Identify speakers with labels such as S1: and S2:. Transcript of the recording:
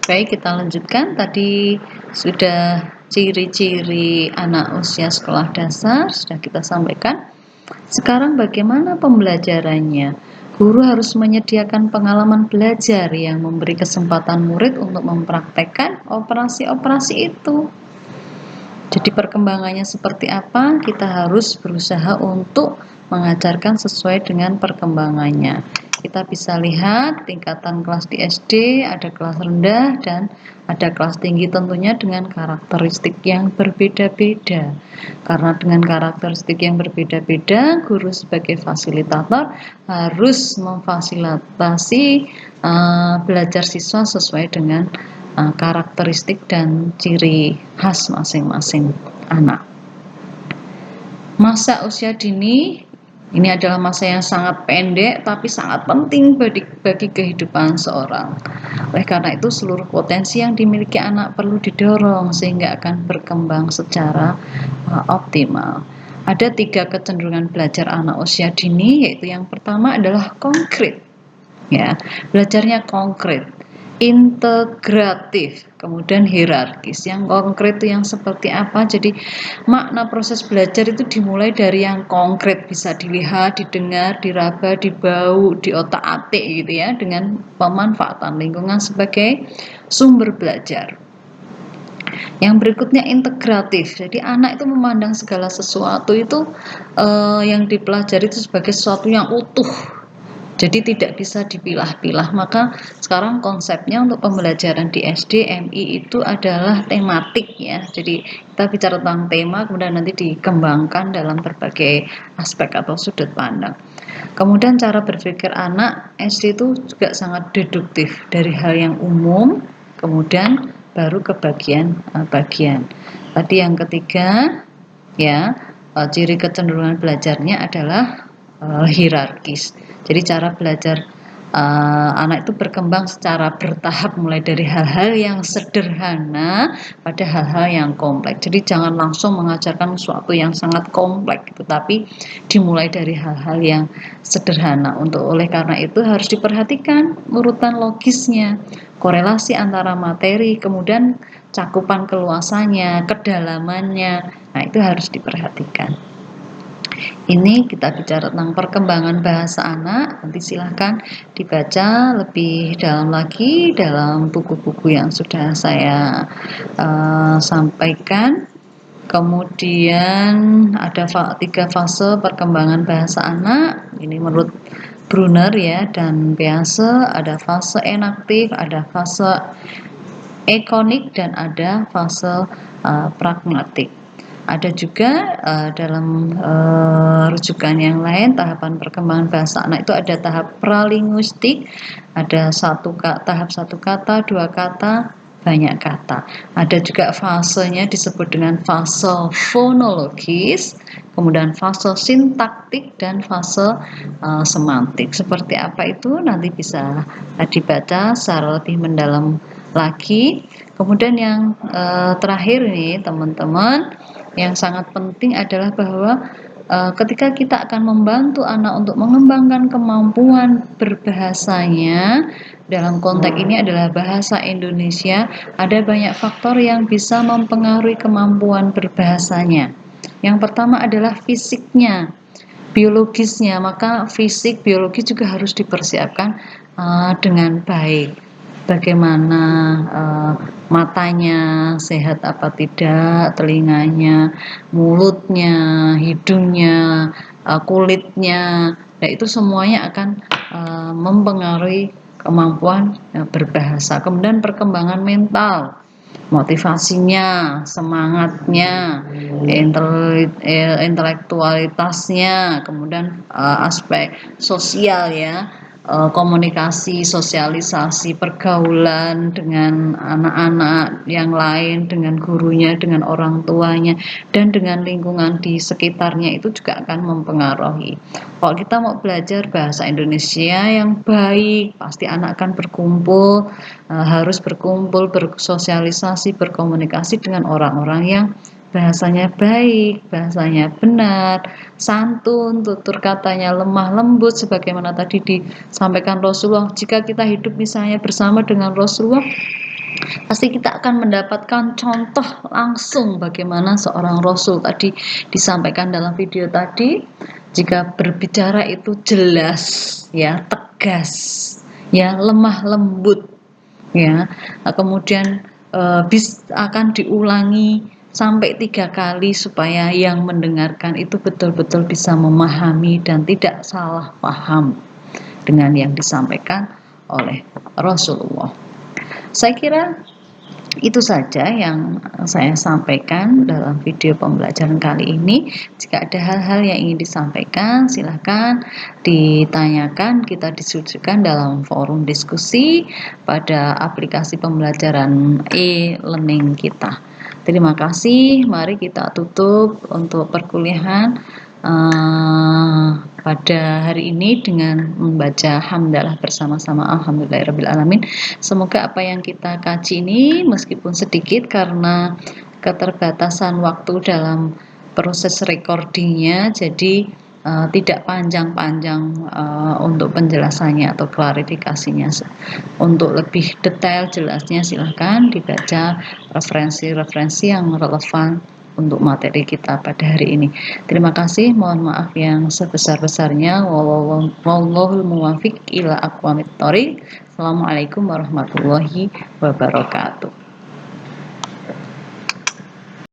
S1: Baik, kita lanjutkan. Tadi sudah ciri-ciri anak usia sekolah dasar sudah kita sampaikan. Sekarang bagaimana pembelajarannya? Guru harus menyediakan pengalaman belajar yang memberi kesempatan murid untuk mempraktekkan operasi-operasi itu. Jadi perkembangannya seperti apa? Kita harus berusaha untuk mengajarkan sesuai dengan perkembangannya. Kita bisa lihat tingkatan kelas di SD, ada kelas rendah dan ada kelas tinggi, tentunya dengan karakteristik yang berbeda-beda. Karena dengan karakteristik yang berbeda-beda, guru sebagai fasilitator harus memfasilitasi belajar siswa sesuai dengan karakteristik dan ciri khas masing-masing anak. Masa usia dini ini adalah masa yang sangat pendek tapi sangat penting bagi kehidupan seorang. Oleh karena itu, seluruh potensi yang dimiliki anak perlu didorong sehingga akan berkembang secara optimal. Ada 3 kecenderungan belajar anak usia dini, yaitu yang pertama adalah konkret. Ya, belajarnya konkret, integratif, kemudian hierarkis. Yang konkret itu yang seperti apa? Jadi makna proses belajar itu dimulai dari yang konkret, bisa dilihat, didengar, diraba, dibau, di otak-atik gitu ya, dengan pemanfaatan lingkungan sebagai sumber belajar. Yang berikutnya integratif. Jadi anak itu memandang segala sesuatu itu yang dipelajari itu sebagai sesuatu yang utuh. Jadi tidak bisa dipilah-pilah. Maka sekarang konsepnya untuk pembelajaran di SD MI itu adalah tematik ya. Jadi kita bicara tentang tema, kemudian nanti dikembangkan dalam berbagai aspek atau sudut pandang. Kemudian cara berpikir anak SD itu juga sangat deduktif dari hal yang umum, kemudian baru ke bagian. Tadi yang ketiga ya, ciri kecenderungan belajarnya adalah hierarkis. Jadi cara belajar anak itu berkembang secara bertahap, mulai dari hal-hal yang sederhana pada hal-hal yang kompleks. Jadi jangan langsung mengajarkan sesuatu yang sangat kompleks, tetapi dimulai dari hal-hal yang sederhana. Oleh karena itu harus diperhatikan urutan logisnya, korelasi antara materi, kemudian cakupan keluasannya, kedalamannya. Nah, itu harus diperhatikan. Ini kita bicara tentang perkembangan bahasa anak. Nanti silahkan dibaca lebih dalam lagi dalam buku-buku yang sudah saya sampaikan. Kemudian ada 3 fase perkembangan bahasa anak. Ini menurut Brunner ya dan Bease. Ada fase enaktif, ada fase ekonik, dan ada fase pragmatik. Ada juga dalam rujukan yang lain, tahapan perkembangan bahasa anak itu ada tahap pralinguistik, ada tahap 1 kata, 2 kata, banyak kata. Ada juga fasenya disebut dengan fase fonologis, kemudian fase sintaktik, dan fase semantik. Seperti apa itu nanti bisa dibaca secara lebih mendalam lagi. Kemudian yang terakhir nih teman-teman, yang sangat penting adalah bahwa ketika kita akan membantu anak untuk mengembangkan kemampuan berbahasanya, dalam konteks ini adalah bahasa Indonesia, ada banyak faktor yang bisa mempengaruhi kemampuan berbahasanya. Yang pertama adalah fisiknya, biologisnya, maka fisik, biologi juga harus dipersiapkan dengan baik. Bagaimana matanya sehat apa tidak, telinganya, mulutnya, hidungnya, kulitnya. Nah, itu semuanya akan mempengaruhi kemampuan berbahasa. Kemudian perkembangan mental, motivasinya, semangatnya, intelektualitasnya, kemudian aspek sosial ya, komunikasi, sosialisasi, pergaulan dengan anak-anak yang lain, dengan gurunya, dengan orang tuanya, dan dengan lingkungan di sekitarnya itu juga akan mempengaruhi. Kalau kita mau belajar bahasa Indonesia yang baik, pasti anak akan berkumpul, harus berkumpul, bersosialisasi, berkomunikasi dengan orang-orang yang bahasanya baik, bahasanya benar, santun, tutur katanya lemah lembut, sebagaimana tadi disampaikan Rasulullah. Jika kita hidup misalnya bersama dengan Rasulullah, Pasti kita akan mendapatkan contoh langsung bagaimana seorang Rasul tadi disampaikan dalam video tadi. Jika berbicara itu jelas, ya, tegas, ya, lemah lembut, ya. Kemudian akan diulangi sampai 3 kali supaya yang mendengarkan itu betul-betul bisa memahami dan tidak salah paham dengan yang disampaikan oleh Rasulullah. Saya kira itu saja yang saya sampaikan dalam video pembelajaran kali ini. Jika ada hal-hal yang ingin disampaikan, silahkan ditanyakan, kita diskusikan dalam forum diskusi pada aplikasi pembelajaran e-learning kita. Terima kasih, mari kita tutup untuk perkuliahan pada hari ini dengan membaca hamdalah bersama-sama. Alhamdulillahirrabbilalamin. Semoga apa yang kita kaji ini meskipun sedikit karena keterbatasan waktu dalam proses recordingnya, jadi tidak panjang-panjang untuk penjelasannya atau klarifikasinya. Untuk lebih detail jelasnya silahkan dibaca referensi-referensi yang relevan untuk materi kita pada hari ini. Terima kasih, mohon maaf yang sebesar-besarnya. Wallahul muwaffiq ila aqwamit thoriq. Assalamualaikum warahmatullahi wabarakatuh.